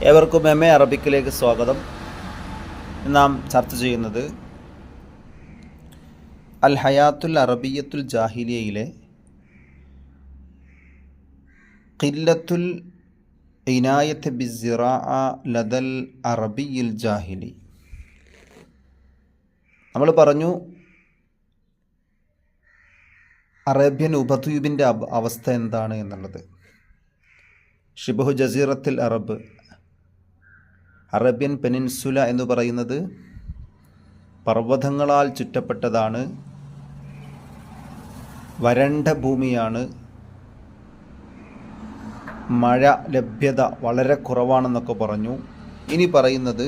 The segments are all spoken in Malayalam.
ഏവർക്കും MA അറബിക്കിലേക്ക് സ്വാഗതം. നാം ചർച്ച ചെയ്യുന്നത് അൽ ഹയാത്തുൽ അറബിയത്തുൽ ജാഹിലിയയിലെ ഖില്ലത്തുൽ ഇനായത്ത് ബിസ്സിറാഅ ലദൽ അറബിയിൽ ജാഹിലി. നമ്മൾ പറഞ്ഞു അറേബ്യൻ ഉപദ്വീപിൻ്റെ അവസ്ഥ എന്താണ് എന്നുള്ളത്. ഷിബഹു ജസീറത്തിൽ അറബ്, അറേബ്യൻ പെനിൻസുല എന്ന് പറയുന്നത് പർവ്വതങ്ങളാൽ ചുറ്റപ്പെട്ടതാണ്, വരണ്ട ഭൂമിയാണ്, മഴ ലഭ്യത വളരെ കുറവാണെന്നൊക്കെ പറഞ്ഞു. ഇനി പറയുന്നത്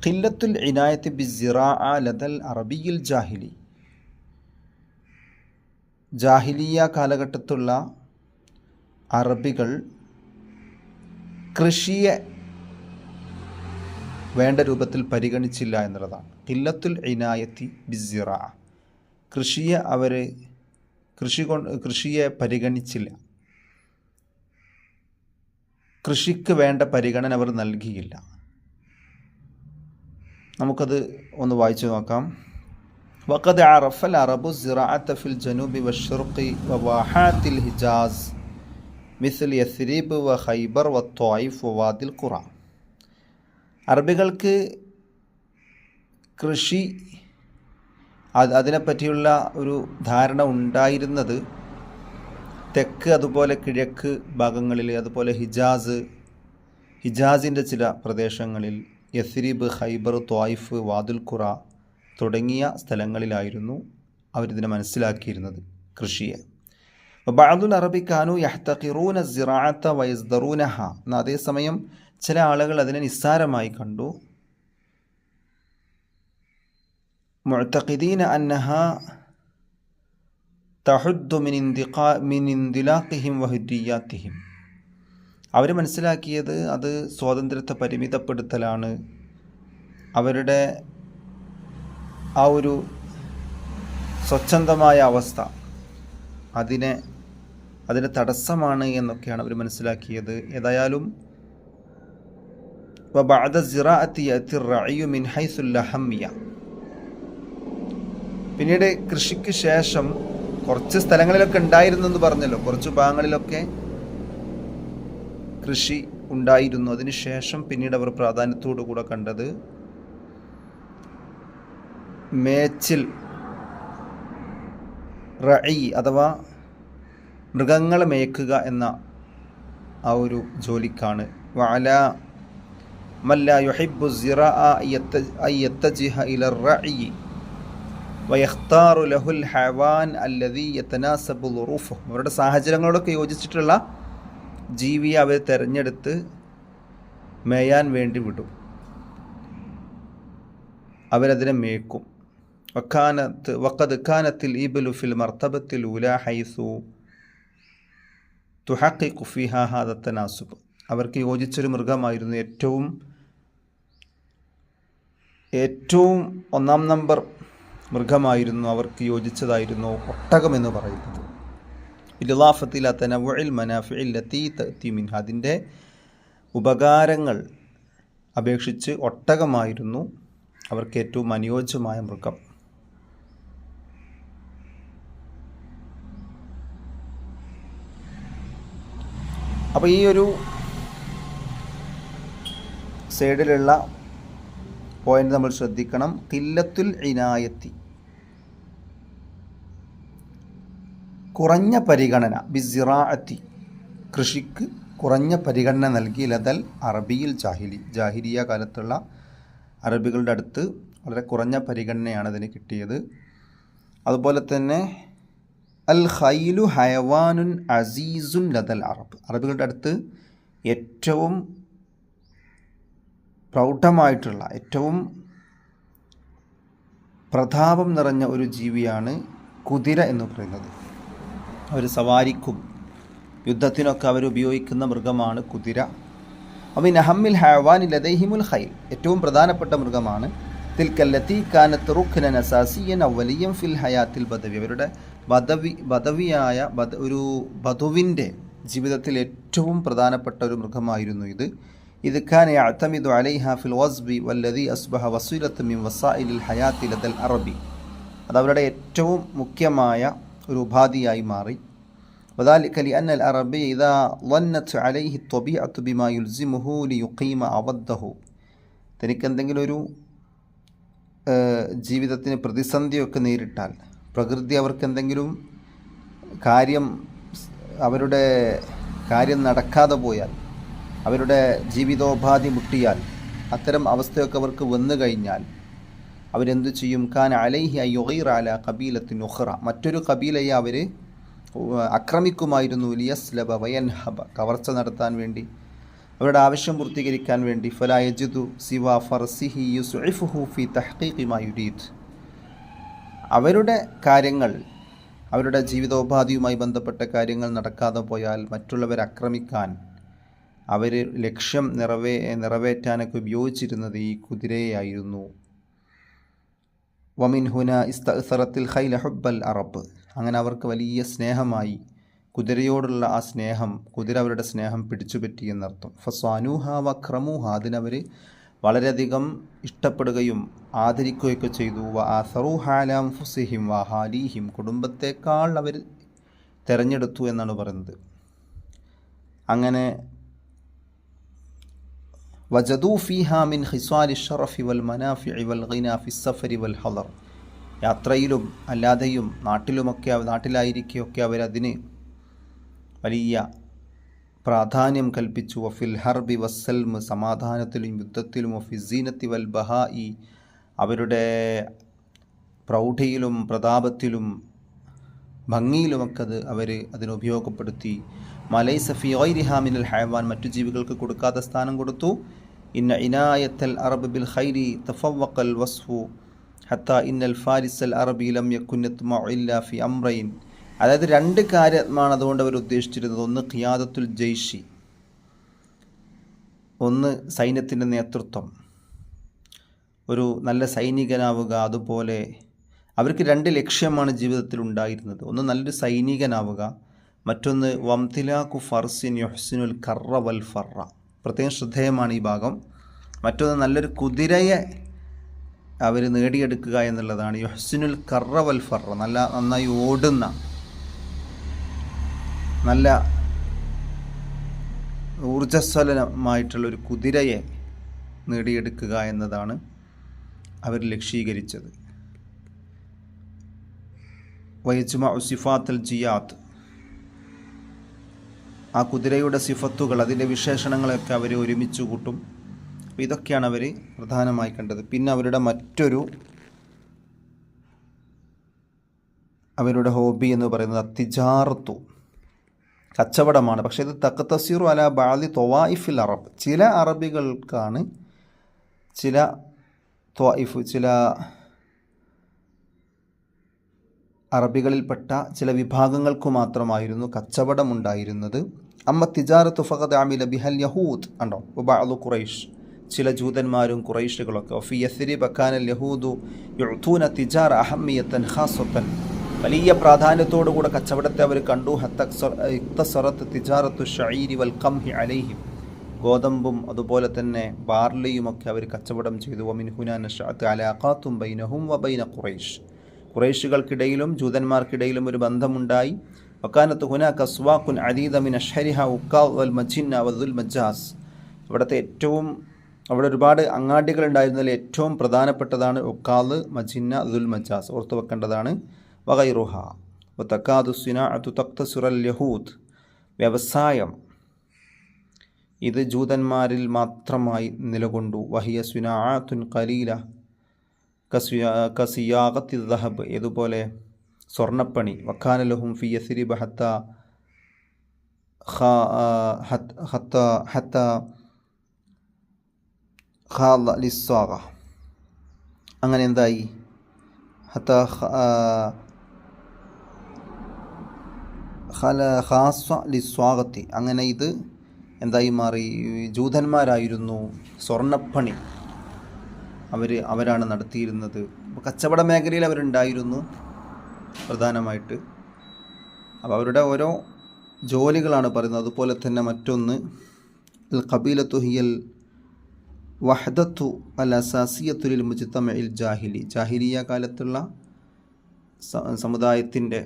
ഖില്ലത്തുൽ ഇനായത്ത് ബിസ്സിറാഅ ലദൽ അറബിയിൽ ജാഹിലി. ജാഹിലിയ കാലഘട്ടത്തുള്ള അറബികൾ കൃഷിയെ വേണ്ട രൂപത്തിൽ പരിഗണിച്ചില്ല എന്നുള്ളതാണ്. ഖില്ലത്തുൽ ഇനായത്തി ബിസ്സിറാഅ, കൃഷിയെ പരിഗണിച്ചില്ല, കൃഷിക്ക് വേണ്ട പരിഗണന അവർ നൽകിയില്ല. നമുക്കത് ഒന്ന് വായിച്ചു നോക്കാം. وقد عرف العرب الزراعة في الجنوب والشرق وواحات الحجاز مثل يثرب وخيبر والطائف ووادي القرى. അറബികൾക്ക് കൃഷി അതിനെപ്പറ്റിയുള്ള ഒരു ധാരണ ഉണ്ടായിരുന്നത് തെക്ക് അതുപോലെ കിഴക്ക് ഭാഗങ്ങളിൽ, അതുപോലെ ഹിജാസിൻ്റെ ചില പ്രദേശങ്ങളിൽ, യസ്രിബ്, ഖൈബർ, ത്വായിഫ്, വാദുൽ ഖുറ തുടങ്ങിയ സ്ഥലങ്ങളിലായിരുന്നു അവരിതിനെ മനസ്സിലാക്കിയിരുന്നത്, കൃഷിയെ. ബഅദുൽ അറബി കാനു യഹ്തഖിറൂന സിറാഅത വയസ്ദറൂനഹ. എന്നാൽ അതേസമയം ചില ആളുകൾ അതിനെ നിസ്സാരമായി കണ്ടു. മുഅ്തഖിദീന അന്നഹ തഹുദ്ദു മിൻ ഇന്ദിലാഖിഹിം വഹുരിയാത്തിഹിം. അവർ മനസ്സിലാക്കിയത് അത് സ്വാതന്ത്ര്യത്തെ പരിമിതപ്പെടുത്തലാണ്, അവരുടെ ആ ഒരു സ്വച്ഛന്തമായ അവസ്ഥ അതിന് തടസ്സമാണ് എന്നൊക്കെയാണ് അവർ മനസ്സിലാക്കിയത്. ഏതായാലും വബഅദ സിറാഅത്തി യഅതി റഅയു മിൻ ഹൈസുൽ അഹമ്മിയ. പിന്നീട് കൃഷിക്ക് ശേഷം കുറച്ച് സ്ഥലങ്ങളിലൊക്കെ ഉണ്ടായിരുന്നു എന്ന് പറഞ്ഞല്ലോ, കുറച്ച് ഭാഗങ്ങളിലൊക്കെ കൃഷി ഉണ്ടായിരുന്നു. അതിനുശേഷം പിന്നീട് അവർ പ്രാധാന്യത്തോടു കൂടെ കണ്ടത് മേച്ചിൽ, റഈ അഥവാ മൃഗങ്ങളെ മേയ്ക്കുക എന്ന ആ ഒരു ജോലിക്കാണ്. വഅല മല്ല യുഹിബ്ബു സിറാഅ യത്തജിഹ ഇല റഈ വയഖ്താറു ലഹുൽ ഹയവാൻ അല്ലദീ യതനാസബു ളുറൂഫുഹു. അവരുടെ സാഹചര്യങ്ങളോടൊക്കെ യോജിച്ചിട്ടുള്ള ജീവിയെ അവർ തിരഞ്ഞെടുത്ത് മേയാൻ വേണ്ടി വിടും, അവരതിനെ മേയ്ക്കും. വഖദ് കാനത്തിൽ ഇബ്ലു ഫിൽ മർതബത്തിൽ ഉലാ ഹൈസു തുഹഖിഖു ഫിഹാ ഹാദ തനാസുബ്. അവർക്ക് യോജിച്ചൊരു മൃഗമായിരുന്നു, ഏറ്റവും ഒന്നാം നമ്പർ മൃഗമായിരുന്നു, അവർക്ക് യോജിച്ചതായിരുന്നു ഒട്ടകം എന്ന് പറയുന്നത്. ഇലാഫത്തിൽ തനവുഇൽ മനാഫിഇ ലത്തി തഅതി മിൻഹ. അതിൻ്റെ ഉപകാരങ്ങൾ അപേക്ഷിച്ച് ഒട്ടകമായിരുന്നു അവർക്ക് ഏറ്റവും അനുയോജ്യമായ മൃഗം. അപ്പോൾ ഈ ഒരു സൈഡിലുള്ള പോയിന്റ് നമ്മൾ ശ്രദ്ധിക്കണം. ഖില്ലത്തുൽ ഇനായത്തി, കുറഞ്ഞ പരിഗണന, ബിസ്സിറാഅത്തി, കൃഷിക്ക് കുറഞ്ഞ പരിഗണന നൽകി, ലദൽ അറബിയിൽ ജാഹിലിയ കാലത്തുള്ള അറബികളുടെ അടുത്ത് വളരെ കുറഞ്ഞ പരിഗണനയാണ് അതിന് കിട്ടിയത്. അതുപോലെ തന്നെ അൽ ഖൈലു ഹയവാനുൻ അസീസുൻ ലദൽ അറബ്. അറബികളുടെ അടുത്ത് ഏറ്റവും പ്രൗഢമായിട്ടുള്ള, ഏറ്റവും പ്രതാപം നിറഞ്ഞ ഒരു ജീവിയാണ് കുതിര എന്ന് പറയുന്നത്. അവർ സവാരിക്കും യുദ്ധത്തിനൊക്കെ അവർ ഉപയോഗിക്കുന്ന മൃഗമാണ് കുതിര. അമിൻ അഹമ്മിൽ ഹയവാനി ലദൈഹിമുൽ ഖൈൽ, ഏറ്റവും പ്രധാനപ്പെട്ട മൃഗമാണ്. തിൽക്കല്ലത്തി കാനത്ത് റുഖ്നൻ അസാസിയൻ അവലിയം ഫിൽ ഹയാത്തിൽ ബദവി. അവരുടെ ഒരു ബദുവിൻ്റെ ജീവിതത്തിൽ ഏറ്റവും പ്രധാനപ്പെട്ട ഒരു മൃഗമായിരുന്നു ഇത്. ഇത് കാന യഅ്തമിദു അലൈഹാ ഫിൽ ഗസ്ബി വല്ലദീ അസ്ബഹ വസീലത്തുൻ മിൻ വസായിലിൽ ഹയാത്തി ലദൽ അറബി. അത് അവരുടെ ഏറ്റവും മുഖ്യമായ ഒരു ഉപാധിയായി മാറി. വദാലിക ലിഅന്ന അൽ അറബി ഇദാ ളന്നത് അലൈഹി ത്വബീഅതു ബിമാ യുൽസിമുഹു ലിയുഖീമ അവദ്ദഹു. തനിക്കെന്തെങ്കിലും ഒരു ജീവിതത്തിന് പ്രതിസന്ധിയൊക്കെ നേരിട്ടാൽ, പ്രകൃതി അവർക്കെന്തെങ്കിലും അവരുടെ കാര്യം നടക്കാതെ പോയാൽ, അവരുടെ ജീവിതോപാധി മുട്ടിയാൽ, അത്തരം അവസ്ഥയൊക്കെ അവർക്ക് വന്നു കഴിഞ്ഞാൽ അവരെന്തു ചെയ്യും? കാന അലൈഹി അയ്യുഗീറ അല ഖബീലത്തിൻ ഉഖ്റ. മറ്റൊരു ഖബീലയെ അവർ ആക്രമിക്കുമായിരുന്നു. ലിയസ്ലബ വയൻഹബ. കവർച്ച നടത്താൻ വേണ്ടി, അവരുടെ ആവശ്യം പൂർത്തീകരിക്കാൻ വേണ്ടി. ഫലാ യജിദു സിവാ ഫർസിഹി യുസ്ഇഫുഹു ഫി തഹ്ഖീഖി മാ യുരീദ്. അവരുടെ കാര്യങ്ങൾ, അവരുടെ ജീവിതോപാധിയുമായി ബന്ധപ്പെട്ട കാര്യങ്ങൾ നടക്കാതെ പോയാൽ മറ്റുള്ളവരെ ആക്രമിക്കാൻ അവർ ലക്ഷ്യം നിറവേറ്റാനൊക്കെ ഉപയോഗിച്ചിരുന്നത് ഈ കുതിരയായിരുന്നു. വമിൻ ഹുന ഇസ്തഅ്സറത്തിൽ ഖൈല ഹുബ്ബൽ അറബ്. അങ്ങനെ അവർക്ക് വലിയ സ്നേഹമായി കുതിരയോടുള്ള ആ സ്നേഹം, കുതിര അവരുടെ സ്നേഹം പിടിച്ചുപറ്റി എന്നർത്ഥം. ഫസ്വാനൂഹ വക്രമൂഹ. അതിനവർ വളരെയധികം ഇഷ്ടപ്പെടുകയും ആദരിക്കുകയൊക്കെ ചെയ്തു. വ ആസറൂഹ അലാ അൻഫുസിഹിം വഹാലീഹിം. കുടുംബത്തേക്കാൾ അവർ തിരഞ്ഞെടുത്തു എന്നാണ് പറയുന്നത്. അങ്ങനെ വജദൂ ഫീഹാ മിൻ ഖിസാലി ശറഫി വൽ മനാഫിഇ വൽ ഗിനാ ഫി സഫരി വൽ ഹദർ. യാത്രയിലും അല്ലാതെയും നാട്ടിലായിരിക്കെയൊക്കെ അവരതിന് വലിയ പ്രാധാന്യം കൽപ്പിച്ചു. വഫിൽ ഹർബി വസ്സൽമ്. സമാധാനത്തിലും യുദ്ധത്തിലും. വഫി സീനത്തി വൽ ബഹായി. അവരുടെ പ്രൗഢിയിലും പ്രതാപത്തിലും ഭംഗിയിലുമൊക്കെ അവർ അതിനുപയോഗപ്പെടുത്തി. മലൈസ ഫി ഗൈരിഹാ മിനൽ ഹയവാൻ. മറ്റു ജീവികൾക്ക് കൊടുക്കാത്ത സ്ഥാനം കൊടുത്തു. ഇന്ന ഇനായത്തൽ അറബ് ബിൽ ഖൈരി തഫവ്വഖൽ വസ്ഫു ഹത്താ ഇന്നൽ ഫാരിസൽ അറബി ലം യകുൻ യത്മഉ ഇല്ലാ ഫി അംറൈൻ. അതായത് രണ്ട് കാര്യമാണ് അതുകൊണ്ട് അവർ ഉദ്ദേശിച്ചിരുന്നത്. ഒന്ന് ഖിയാദത്തുൽ ജയ്ഷി, ഒന്ന് സൈന്യത്തിൻ്റെ നേതൃത്വം, ഒരു നല്ല സൈനികനാവുക. അതുപോലെ അവർക്ക് രണ്ട് ലക്ഷ്യമാണ് ജീവിതത്തിൽ ഉണ്ടായിരുന്നത്. ഒന്ന് നല്ലൊരു സൈനികനാവുക, മറ്റൊന്ന് വംതിലാഖു ഫർസിൻ യുഹ്സിനുൽ കർറ വൽ ഫറ. പ്രത്യേകം ശ്രദ്ധേയമാണ് ഈ ഭാഗം. മറ്റൊന്ന് നല്ലൊരു കുതിരയെ അവർ നേടിയെടുക്കുക എന്നുള്ളതാണ്. യുഹ്സിനുൽ കർറ വൽ ഫറ. നന്നായി ഓടുന്ന, നല്ല ഊർജ്ജസ്വലമായിട്ടുള്ളൊരു കുതിരയെ നേടിയെടുക്കുക എന്നതാണ് അവർ ലക്ഷ്യീകരിച്ചത്. വയജ്മഉ സിഫാത്തുൽ ജിയാത്ത്. ആ കുതിരയുടെ സിഫത്തുകൾ, അതിൻ്റെ വിശേഷണങ്ങളൊക്കെ അവർ ഒരുമിച്ച് കൂട്ടും. അപ്പോൾ ഇതൊക്കെയാണ് അവർ പ്രധാനമായി കണ്ടത്. പിന്നെ അവരുടെ ഹോബി എന്ന് പറയുന്നത് അത്തിജാറത്തു, കച്ചവടമാണ്. പക്ഷേ ഇത് തഖ്തസിറു അല ബഅദി ത്വവായിഫിൽ അറബ്. ചില അറബികൾക്കാണ്, ചില അറബികളിൽപ്പെട്ട ചില വിഭാഗങ്ങൾക്ക് മാത്രമായിരുന്നു കച്ചവടം ഉണ്ടായിരുന്നത്. അമ്മ തിജാറത്തു ഫഖദ് അമില ബിഹൽ യഹൂദ്. ഉണ്ടോ? ബഅദു ഖുറൈഷ്. ചില ജൂതന്മാരും ഖുറൈഷുകളൊക്കെ. ഫി യസ്രിബ കാനൽ യഹൂദു യുഅ്തൂന തിജാറ അഹമ്മിയത്തൻ ഖാസത്തൻ. വലിയ പ്രാധാന്യത്തോടുകൂടെ കച്ചവടത്തെ അവർ കണ്ടു. ഇഖ്തസറത്ത് തിജാറത്തു ഷഈരി വൽ ഖംഹി അലൈഹിം. ഗോതമ്പും അതുപോലെ തന്നെ ബാർലിയുമൊക്കെ അവർ കച്ചവടം ചെയ്തു. വമിൻ ഹുനാ നശഅത് അലാഖാത്തും ബൈനഹും വബൈന ഖുറൈഷ്. ഖുറൈഷുകൾക്കിടയിലും ജൂതന്മാർക്കിടയിലും ഒരു ബന്ധമുണ്ടായി. വക്കാനത്ത് ഹുനാക അസ്വാഖുൻ അദീദ മിൻ അഷ്ഹരിഹ ഉക്കാദ് വൽ മജിന്ന വദുൽ മജാസ്. അവിടെ ഒരുപാട് അങ്ങാടികൾ ഉണ്ടായിരുന്നതിൽ ഏറ്റവും പ്രധാനപ്പെട്ടതാണ് ഉക്കാദ്, മജിന്ന, ദുൽ മജാസ്. ഓർത്തു വെക്കേണ്ടതാണ്. വഗൈറുഹ. വതകാദു സിനാഅതു തഖ്തസിറൽ യഹൂദ്. വ്യവസായം ഇത് ജൂതന്മാരിൽ മാത്രമായി നിലകൊണ്ടു. വഹിയ സിനാഅത്തുൻ ഖലീല കസിയാഗത്തി ദഹബ്. ഇതുപോലെ സ്വർണ്ണപ്പണി. വക്കാന ലഹും ഫി യസ്രിബ ഹത്ത ഖാല ലിസ്സാഗ. അങ്ങനെ എന്തായി? ഹത്ത ഖാസ ലിസ്വാഗത്തി. അങ്ങനെ ഇത് എന്തായി മാറി? ജൂതന്മാരായിരുന്നു സ്വർണ്ണപ്പണി അവരാണ് നടത്തിയിരുന്നത്. കച്ചവട മേഖലയിൽ അവരുണ്ടായിരുന്നു പ്രധാനമായിട്ട്. അപ്പോൾ അവരുടെ ഓരോ ജോലികളാണ് പറയുന്നത്. അതുപോലെ തന്നെ മറ്റൊന്ന് ഖബീലത്തു ഹിയൽ വഹ്ദത്തു അൽ അസാസിയത്തുൽ മുജ്തമഇൽ ജാഹിലിയ കാലത്തുള്ള സമുദായത്തിൻ്റെ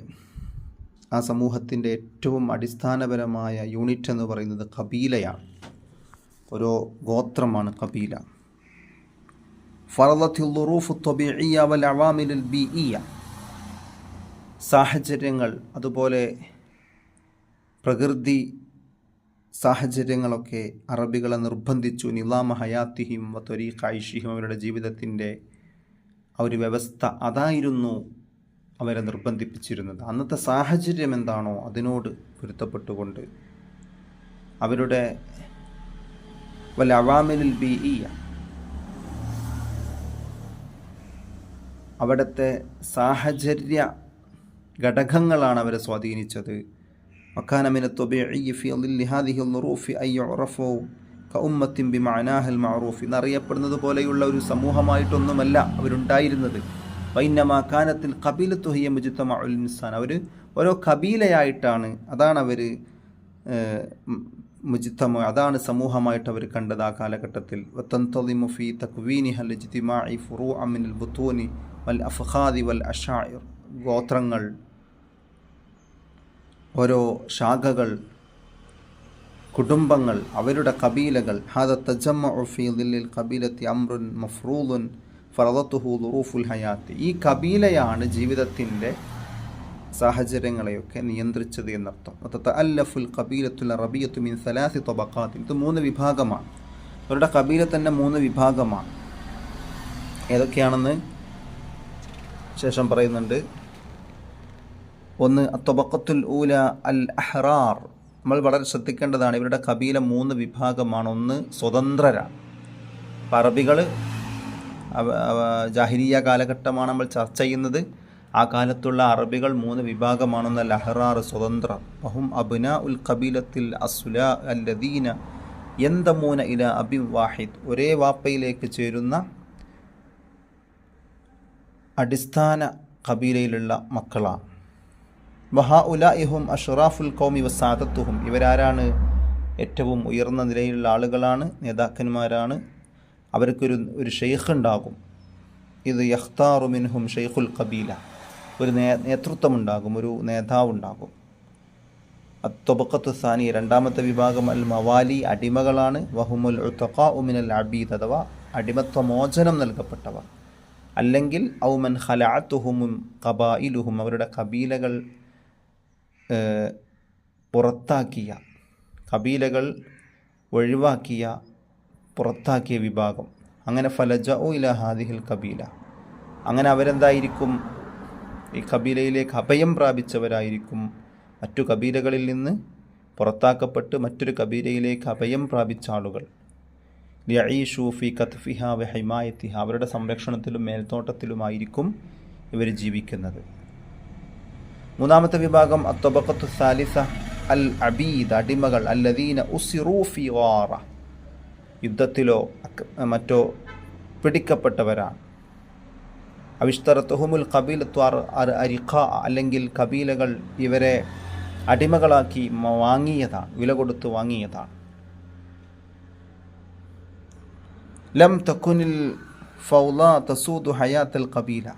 ആ സമൂഹത്തിൻ്റെ ഏറ്റവും അടിസ്ഥാനപരമായ യൂണിറ്റ് എന്ന് പറയുന്നത് കബീലയാണ്. ഓരോ ഗോത്രമാണ് കബീല. ഫറളത്തിൽ ദുറൂഫു ത്വബീഇയ്യ വൽ അവാമിലുൽ ബീഇയ്യ, സാഹചര്യങ്ങൾ അതുപോലെ പ്രകൃതി സാഹചര്യങ്ങളൊക്കെ അറബികളെ നിർബന്ധിച്ചു. നിലാമ ഹയാത്തിഹിം വ ത്വരീഖ ഐഷിഹിം, അവരുടെ ജീവിതത്തിൻ്റെ ആ ഒരു വ്യവസ്ഥ അതായിരുന്നു അവരെ നിർബന്ധിപ്പിച്ചിരുന്നത്. അന്നത്തെ സാഹചര്യം എന്താണോ അതിനോട് പൊരുത്തപ്പെട്ടുകൊണ്ട് അവരുടെ വൽ അവാമിലുൽ ബീഇയ്യ, അവിടുത്തെ സാഹചര്യ ഘടകങ്ങളാണ് അവരെ സ്വാധീനിച്ചത്. വകാന മിന ത്വബീഇയ്യി ഫീ ളില്ലി ഹാദിഹി ളുറൂഫി അൻ യുഅറഫു കഉമ്മത്തിൻ ബിമഅനാഹൽ മഅറൂഫ്, എന്നറിയപ്പെടുന്നത് പോലെയുള്ള ഒരു സമൂഹമായിട്ടൊന്നുമല്ല അവരുണ്ടായിരുന്നത്. വഇന്നമാ കാനത്തിൽ ഖബീലത്തു ഹിയ മുജ്തമഉൽ ഇൻസാൻ, അവർ ഓരോ കബീലയായിട്ടാണ്, അതാണ് അവർ അതാണ് സമൂഹമായിട്ട് അവർ കണ്ടത് ആ കാലഘട്ടത്തിൽ. വതൻതളിമു ഫീ തക്വീനിഹൽ ഇജ്തിമാഇ ഫുറൂഅ മിനൽ ബുതൂനി വൽ അഫ്ഖാദി വൽ അശാഇർ, ഗോത്രങ്ങൾ, ഓരോ ശാഖകൾ, കുടുംബങ്ങൾ, അവരുടെ കബീലകൾ. ഹാദ തജമ്മഉ ഫീ ദില്ലിൽ ഖബീലത്തി അംറുൻ മഫ്റൂദുൻ ഫറളത്തുഹു ദുറൂഫുൽ ഹയാത്ത്, ഈ കബീലയാണ് ജീവിതത്തിൻ്റെ സാഹചര്യങ്ങളെയൊക്കെ നിയന്ത്രിച്ചത് എന്നർത്ഥം. തതഅല്ലഫുൽ ഖബീലത്തുൽ അറബിയ്യത്തു മിൻ സലാസി തബഖാത്ത്, ഇത് 3 വിഭാഗമാണ്. അവരുടെ കബീല തന്നെ 3 വിഭാഗമാണ്. ഏതൊക്കെയാണെന്ന് ശേഷം പറയുന്നുണ്ട്. ഒന്ന് അത്തബഖത്തുൽ ഊല അൽ അഹ്റാർ, നമ്മൾ വളരെ ശ്രദ്ധിക്കേണ്ടതാണ്. ഇവരുടെ കബീല 3 വിഭാഗമാണ്. ഒന്ന് സ്വതന്ത്രരാണ്. അറബികൾ ജാഹിലിയ കാലഘട്ടമാണ് നമ്മൾ ചർച്ച ചെയ്യുന്നത്. ആ കാലത്തുള്ള അറബികൾ 3 വിഭാഗമാണെന്ന്. അൽ അഹ്റാർ, സ്വതന്ത്ര. വഹും അബ്നാ ഉൽ ഖബീലത്തിൽ അസ്സുലാ അല്ലദീന യന്തമൂന ഇല അബി വാഹിദ്, ഒരേ വാപ്പയിലേക്ക് ചേരുന്ന അടിസ്ഥാന കബീലയിലുള്ള മക്കളാണ്. വഹഉലാഇഹും അഷ്റാഫുൽ ഖൗമി വസാദത്തുഹും, ഇവരാരാണ്? ഏറ്റവും ഉയർന്ന നിലയിലുള്ള ആളുകളാണ്, നേതാക്കന്മാരാണ്. അവർക്കൊരു ഷെയ്ഖ് ഉണ്ടാകും. ഇത് യഖ്താറു മിൻഹും ഷെയ്ഖുൽ ഖബീല, ഒരു നേതൃത്വമുണ്ടാകും, ഒരു നേതാവുണ്ടാകും. അത്തൊബഖത്തു സാനി, രണ്ടാമത്തെ വിഭാഗം അൽ മവാലി, അടിമകളാണ്. വഹുമുൽ ഉതഖാഉ മിനൽ അബീദ്, അഥവാ അടിമത്വ മോചനം നൽകപ്പെട്ടവർ. അല്ലെങ്കിൽ ഔമൻ ഖലഅത്തുഹും ഖബായിലുഹും, അവരുടെ കബീലകൾ പുറത്താക്കിയ, കബീലകൾ ഒഴിവാക്കിയ, പുറത്താക്കിയ വിഭാഗം. അങ്ങനെ ഫലജഉ ഇല ഹാദിഹിൽ കബീല, അങ്ങനെ അവരെന്തായിരിക്കും? ഈ കബീലയിലേക്ക് അഭയം പ്രാപിച്ചവരായിരിക്കും. മറ്റു കബീലകളിൽ നിന്ന് പുറത്താക്കപ്പെട്ട് മറ്റൊരു കബീലയിലേക്ക് അഭയം പ്രാപിച്ച ആളുകൾ. യഈഷു ഫീ കത്ഫിഹ വ ഹിമായത്തിഹ, അവരുടെ സംരക്ഷണത്തിലും മേൽനോട്ടത്തിലുമായിരിക്കും ഇവർ ജീവിക്കുന്നത്. മൂന്നാമത്തെ വിഭാഗം അത്തൊബഖത്തു സാലിസ അൽ അബീദ്, അടിമകൾ. അല്ലദീന ഉസിറൂ ഫീ ഗാറ, യുദ്ധത്തിലോ മറ്റോ പിടിക്കപ്പെട്ടവരാണ്. അവിഷ്തറത്തുഹുമുൽ ഖബീലത്തു അരിഖ, അല്ലെങ്കിൽ കബീലകൾ ഇവരെ അടിമകളാക്കി വാങ്ങിയതാണ്, വില കൊടുത്ത് വാങ്ങിയതാണ്. ലം തക്കുനിൽ ഫൗള തസൂദു ഹയാത്തൽ ഖബീല,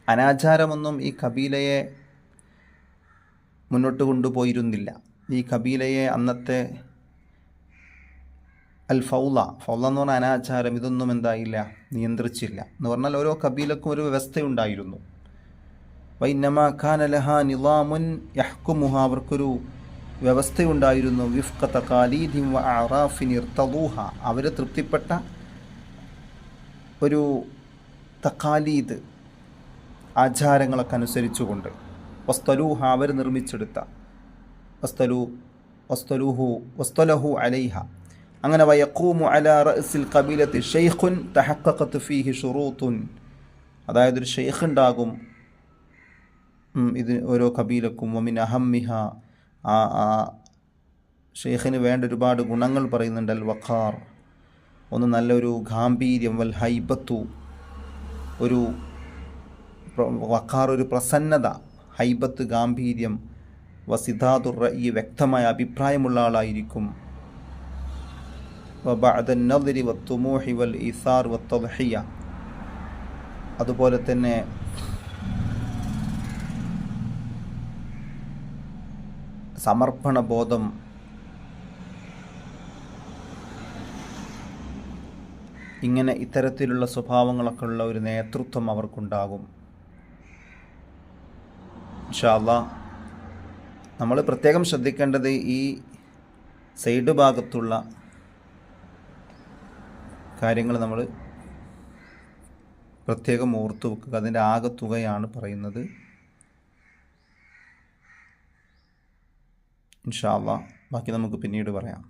അനാചാരമൊന്നും ഈ കബീലയെ മുന്നോട്ട് കൊണ്ടുപോയിരുന്നില്ല. ഈ കബീലയെ അന്നത്തെ അൽ ഫൗള എന്ന് പറഞ്ഞാൽ അനാചാരം, ഇതൊന്നും എന്തായില്ല, നിയന്ത്രിച്ചില്ല. എന്ന് പറഞ്ഞാൽ ഓരോ കബീലക്കും ഒരു വ്യവസ്ഥയുണ്ടായിരുന്നു. വൈന്നമാ കാന ലഹാ നിളാമുൻ യഹ്കുമുഹ, അവർക്കൊരു വ്യവസ്ഥയുണ്ടായിരുന്നു. വിഫ്ക തഖാലീദിൻ വ അറാഫിൻ ഇർതദൂഹ, അവർ തൃപ്തിപ്പെട്ട ഒരു തഖാലീദ്, ആചാരങ്ങളൊക്കെ അനുസരിച്ചുകൊണ്ട്. വസ്തലൂഹ, അവർ നിർമ്മിച്ചെടുത്ത, വസ്തലഹു അലൈഹ, അങ്ങനെ. വയഖൂമു അലാ റഅസിൽ ഖബീലത്തി ഷെയ്ഖുൻ തഹഖഖത് ഫീഹി ഷുറൂത്തുൻ, അതായത് ഒരു ഷെയ്ഖ് ഉണ്ടാകും ഇത് ഓരോ കബീലക്കും. വമിൻ അഹമ്മിഹ, ആ ഷെയ്ഖിന് വേണ്ട ഒരുപാട് ഗുണങ്ങൾ പറയുന്നുണ്ട്. അൽ വഖാർ, ഒന്ന് നല്ലൊരു ഗാംഭീര്യം. വൽ ഹൈബത്തു, ഒരു വഖാർ, ഒരു പ്രസന്നത. ഹൈബത്ത്, ഗാംഭീര്യം. വസിദാദുർ റഅയി, വ്യക്തമായ അഭിപ്രായമുള്ള ആളായിരിക്കും. വബഅദ അൻ-നദ്രി വത്തുമൂഹി വൽ ഈസാർ വത്തദ്ഹിയ, അതുപോലെ തന്നെ സമർപ്പണ ബോധം, ഇങ്ങനെ ഇത്തരത്തിലുള്ള സ്വഭാവങ്ങളൊക്കെ ഉള്ള ഒരു നേതൃത്വം അവർക്കുണ്ടാകും. ഇൻഷാ അല്ലാഹ് നമ്മൾ പ്രത്യേകം ശ്രദ്ധിക്കേണ്ടത് ഈ സൈഡ് ഭാഗത്തുള്ള കാര്യങ്ങൾ നമ്മൾ പ്രത്യേകം ഓർത്തു വെക്കുക. അതിൻ്റെ ആകെത്തുകയാണ് പറയുന്നത്. ഇൻഷാ അല്ലാഹ് ബാക്കി നമുക്ക് പിന്നീട് പറയാം.